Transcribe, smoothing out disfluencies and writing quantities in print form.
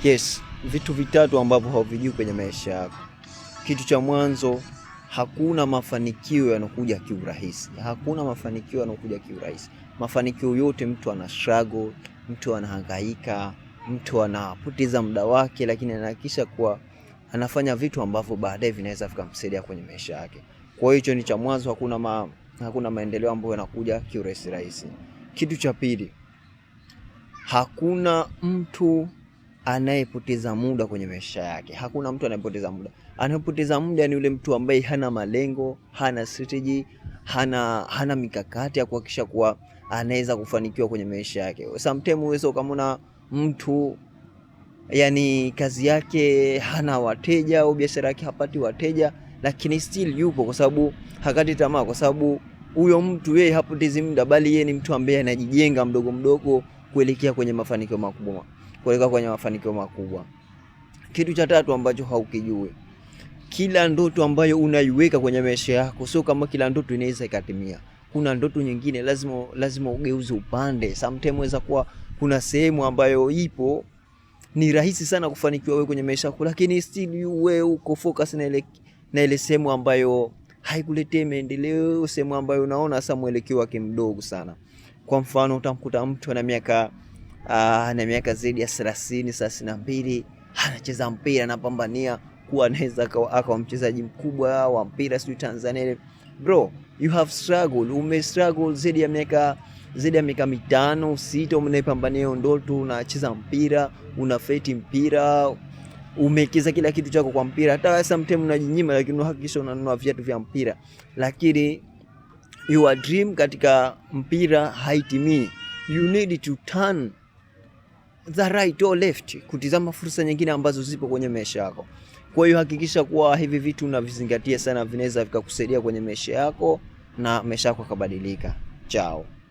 Yes, vitu vitatu ambavyo hauvijui kwenye maisha yako. Kitu cha mwanzo, hakuna mafanikio yanokuja kiurahisi. Hakuna mafanikio yanokuja kiurahisi. Mafanikio yote mtu ana struggle, mtu anahangaika, mtu anapoteza muda wake, lakini anahakikisha kuwa anafanya vitu ambavyo baadaye vinaweza vikamsaidia kwenye maisha yake. Kwa hiyo hicho ni cha mwanzo, hakuna maendeleo ambayo yanakuja kiurahisi rahisi. Kitu cha pili, hakuna mtu anayepoteza muda kwenye maisha yake. Hakuna mtu anayepoteza muda. Anayepoteza muda ni yule mtu ambaye hana malengo, hana strategy, hana mikakati ya kuhakikisha kuwa anaweza kufanikiwa kwenye maisha yake. Sometimes uwezo ukamwona mtu yani kazi yake hana wateja au biashara yake hapati wateja, lakini still yupo kwa sababu hakati tamaa, kwa sababu huyo mtu yeye hapotezi muda, bali yeye ni mtu ambaye anajijenga mdogo mdogo kuelekea kwenye mafanikio makubwa. Kitu cha tatu ambacho haukijui, kila ndoto ambayo unaiweka kwenye maisha yako sio kama kila ndoto inaweza ikatimia. Kuna ndoto nyingine lazima ugeuze upande. Sometimes inaweza kuwa kuna sehemu ambayo ipo ni rahisi sana kufanikiwa wewe kwenye maisha yako, lakini still wewe uko focus na ile sehemu ambayo haikuletei maendeleo, sehemu ambayo unaona sasa mwelekeo wake mdogo sana. Kwa mfano utamkuta mtu ana miaka zaidi ya 30-32, anacheza mpira, anapambania kuwa anaweza akawa mchezaji mkubwa wa mpira sio Tanzania. Bro, you have struggled, umestruggle zaidi ya miaka 5-6, unaipambania ndoto, unacheza mpira, unafeti mpira, umekeza kila kitu chako kwa mpira. Hata sometimes unajinyima, lakini unahakikisha unanunua viatu vya mpira, lakini your dream katika mpira haitimii. You need to turn the right or left, kutizama fursa nyingine ambazo zipo kwenye maisha yako. Kwa hiyo hakikisha kuwa hivi vitu unavizingatia sana, vinaweza vikakusaidia kwenye maisha yako na maisha yako yakabadilika. Chao.